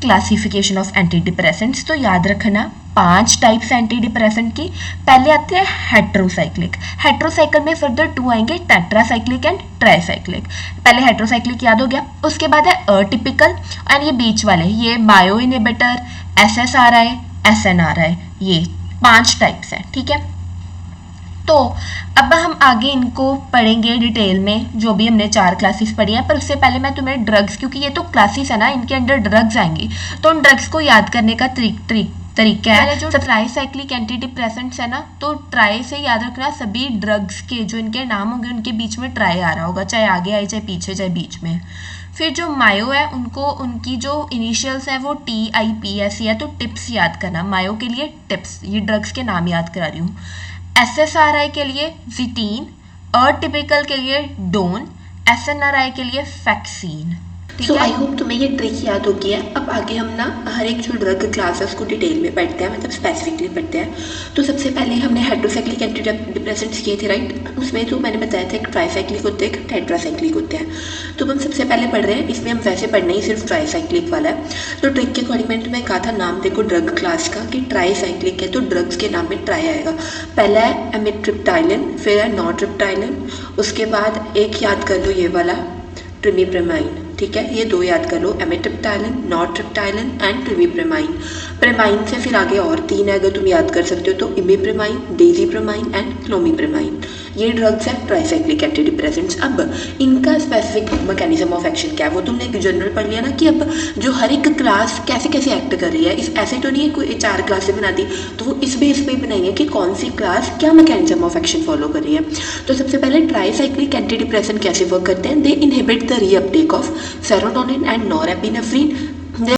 Classification of anti depressants. तो याद रखना 5 टाइप्स एंटी डिप्रेसेंट की। पहले आते हैं हेट्रोसाइक्लिक। हेट्रोसाइकिल में फर्दर 2 आएंगे, टेट्रासाइक्लिक एंड ट्राइसाइक्लिक। पहले हेट्रोसाइक्लिक याद हो गया, उसके बाद है अटिपिकल एंड ये बीच वाले, ये बायो इनहिबिटर, SSRI, SNRI, ये 5 टाइप्स हैं, ठीक है। तो अब हम आगे इनको पढ़ेंगे डिटेल में, जो भी हमने 4 क्लासेस पढ़ी हैं। पर उससे पहले मैं तुम्हें ड्रग्स, क्योंकि ये तो क्लासेस है ना, इनके अंडर ड्रग्स आएंगी, तो उन ड्रग्स को याद करने का तरीका है जो ट्राइसाइक्लिक एंटी डिप्रेसेंट्स है ना, तो ट्राई से याद रखना सभी ड्रग्स के जो इनके नाम होंगे उनके बीच में ट्राई आ रहा होगा, चाहे आगे आए चाहे पीछे चाहे बीच में। फिर जो मायो है उनको उनकी जो इनिशियल्स है वो TIPS है, तो टिप्स याद करना, मायो के लिए टिप्स, ये ड्रग्स के नाम याद करा रही हूँ। SSRI के लिए जिटीन, अटिपिकल के लिए डोन, SNRI के लिए फैक्सीन। सो आई होप तुम्हें ये ट्रिक याद होगी है। अब आगे हम ना हर एक जो ड्रग क्लासेस को डिटेल में पढ़ते हैं, मतलब स्पेसिफिकली पढ़ते हैं। तो सबसे पहले हमने हेट्रोसाइक्लिक एंटी डिप्रेसेंट्स किए थे, राइट। उसमें तो मैंने बताया था एक ट्राइसाइक्लिक होते हैं, एक टेट्रासाइक्लिक होते हैं। तो हम सबसे पहले पढ़ रहे हैं, इसमें हम वैसे पढ़ना ही सिर्फ ट्राइसाइक्लिक वाला है। तो ट्रिक के अकॉर्डिंग मैंने तुम्हें कहा था नाम देखो ड्रग क्लास का कि ट्राइसाइक्लिक है, तो ड्रग्स के नाम में ट्राई आएगा। पहला है एमिट्रिप्टाइलिन, फिर है नॉट्रिप्टाइलिन, उसके बाद एक याद कर लो ये वाला ट्रिमीप्रेमाइन, ठीक है। ये 2 याद कर लो, एमिट्रिप्टाइलिन, नॉट्रिप्टाइलिन एंड ट्रिमीप्रेमाइन। प्रेमाइन से फिर आगे और 3 है, अगर तुम याद कर सकते हो तो इमिप्रेमाइन, डेजिप्रेमाइन एंड क्लोमीप्रेमाइन। ये ड्रग्स हैं ट्राइसाइक्लिक एंटी डिप्रेसेंट्स। अब इनका स्पेसिफिक मैकेनिज्म ऑफ एक्शन क्या है वो तुमने एक जनरल पढ़ लिया ना, कि अब जो हर एक क्लास कैसे कैसे एक्ट कर रही है, इस ऐसे तो नहीं है कोई 4 क्लासें बना दी, तो वो इस बेस पे बनाई है कि कौन सी क्लास क्या मैकेनिज्म ऑफ एक्शन फॉलो कर रही है। तो सबसे पहले ट्राइसाइक्लिक एंटी डिप्रेसेंट कैसे वर्क करते हैं, they inhibit the reuptake of serotonin and norepinephrine